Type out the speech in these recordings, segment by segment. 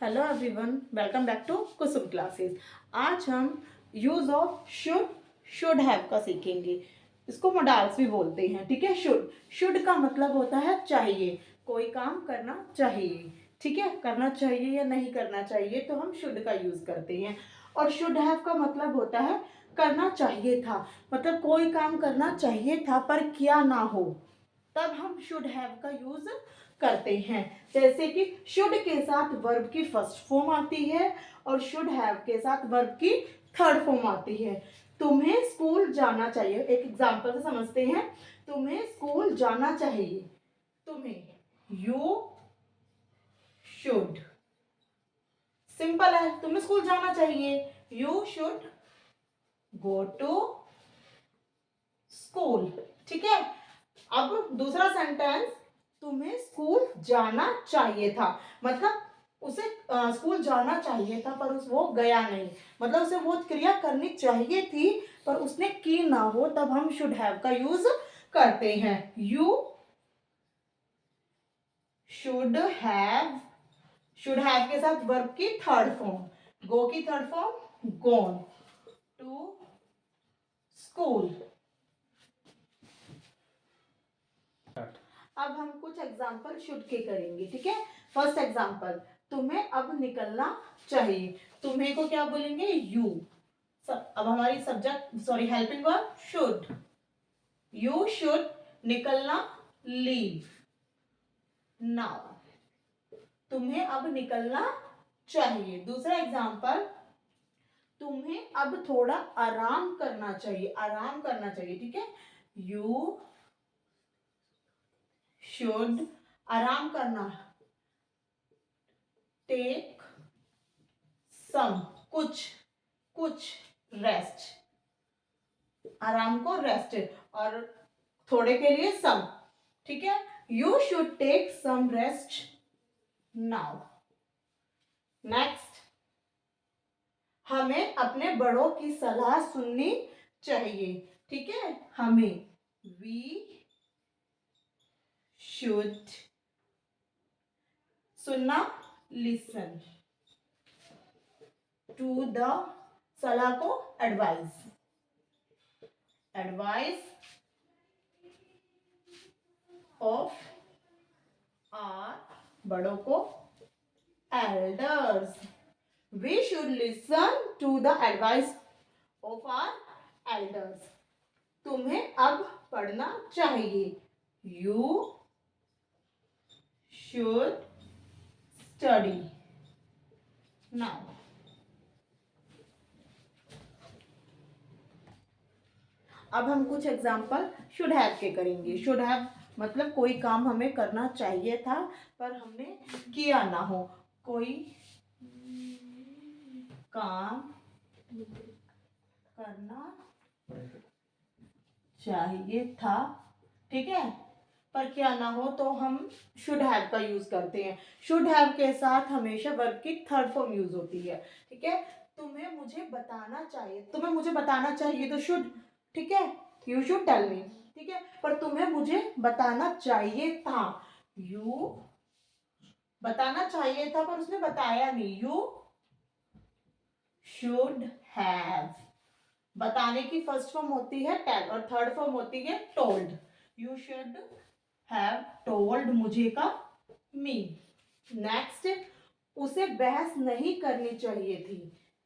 Hello everyone, welcome back to Kusum classes. आज हम use of should have का सीखेंगे। इसको मोडाल्स भी बोलते हैं, ठीक है। शुड का मतलब होता है चाहिए, कोई काम करना चाहिए, ठीक है। करना चाहिए या नहीं करना चाहिए तो हम शुड का यूज करते हैं। और शुड हैव का मतलब होता है करना चाहिए था, मतलब कोई काम करना चाहिए था पर किया ना हो, तब हम शुड हैव का यूज करते हैं। जैसे कि शुड के साथ वर्ब की फर्स्ट फॉर्म आती है और शुड हैव के साथ वर्ब की थर्ड फॉर्म आती है। तुम्हें स्कूल जाना चाहिए, एक एग्जांपल से समझते हैं। तुम्हें स्कूल जाना चाहिए, तुम्हें यू शुड। सिंपल है, तुम्हें स्कूल जाना चाहिए, you should go to school, ठीक है। अब दूसरा सेंटेंस, तुम्हें स्कूल जाना चाहिए था, मतलब उसे स्कूल जाना चाहिए था पर वो गया नहीं, मतलब उसे वो क्रिया करनी चाहिए थी पर उसने की ना हो, तब हम शुड हैव का यूज करते हैं। You should have, should have के साथ वर्ब की थर्ड फॉर्म, गो की third form gone to school. अब हम कुछ एग्जाम्पल शुड के करेंगे, ठीक है। फर्स्ट एग्जाम्पल, तुम्हें अब निकलना चाहिए, तुम्हें को क्या बोलेंगे, यू। अब हमारी subject sorry helping verb should, you should निकलना, लीव नाउ, तुम्हें अब निकलना चाहिए। दूसरा एग्जाम्पल, तुम्हें अब थोड़ा आराम करना चाहिए, आराम करना चाहिए, ठीक है। यू शुड आराम करना, टेक सम कुछ, कुछ रेस्ट, आराम को रेस्ट और थोड़े के लिए सम, ठीक है। You should take some rest now. Next, हमें अपने बड़ों की सलाह सुननी चाहिए, ठीक है। हमें वी शुड सुनना, लिसन टू द, सलाह को एडवाइस, एडवाइस ऑफ आर, बड़ों को, elders, we should listen to the advice of our elders. तुम्हें अब पढ़ना चाहिए, यू शुड स्टडी नाउ। अब हम कुछ एग्जाम्पल शुड हैव के करेंगे। शुड हैव मतलब कोई काम हमें करना चाहिए था पर हमने किया ना हो, कोई काम करना चाहिए था, ठीक है, पर क्या ना हो तो हम शुड हैव का यूज करते हैं। शुड हैव के साथ हमेशा वर्ब की थर्ड फॉर्म यूज होती है, ठीक है। तुम्हें मुझे बताना चाहिए, तुम्हें मुझे बताना चाहिए तो शुड, ठीक है, यू शुड टेल मी, ठीक है। पर तुम्हें मुझे बताना चाहिए था, यू बताना चाहिए था पर उसने बताया नहीं, यू शुड हैव। बताने की फर्स्ट फॉर्म होती है टेल और थर्ड फॉर्म होती है told. You should have told मुझे का मी। नेक्स्ट, उसे बहस नहीं करनी चाहिए थी,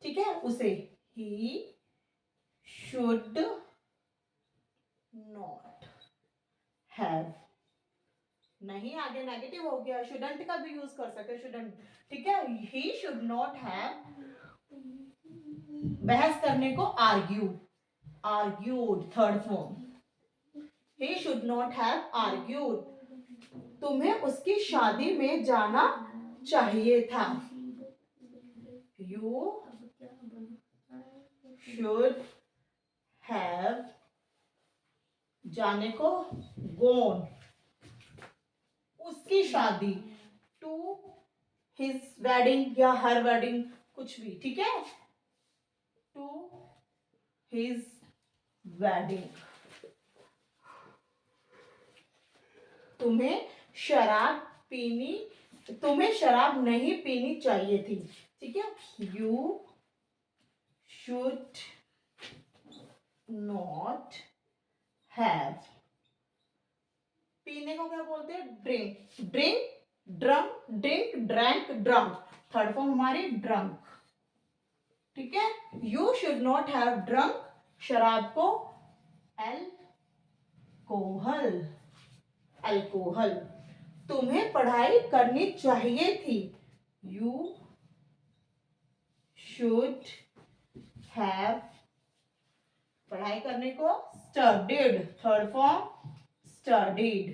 ठीक है, उसे ही शुड नॉट हैव, नहीं आगे नेगेटिव हो गया, शुडंट का भी यूज कर सकते, शुडंट, ठीक है। ही शुड नॉट हैव, बहस करने को argue, argued third form, he should not have argued. तुम्हें उसकी शादी में जाना चाहिए था, यू शुड हैव, जाने को गोन, उसकी शादी, टू हिज वेडिंग या हर वेडिंग, कुछ भी, ठीक है, टू हिज वेडिंग। तुम्हें शराब पीनी तुम्हें शराब नहीं पीनी चाहिए थी, ठीक है। यू शुड नॉट हैव, पीने को क्या बोलते हैं, drink, drink, drunk, drink, drank, drunk, third form हमारी ड्रंक, ठीक है। You should not have drunk, शराब को एल्कोहल, अल्कोहल। तुम्हें पढ़ाई करनी चाहिए थी, यू शुड हैव, पढ़ाई करने को स्टडीड, थर्ड फॉर्म स्टडीड,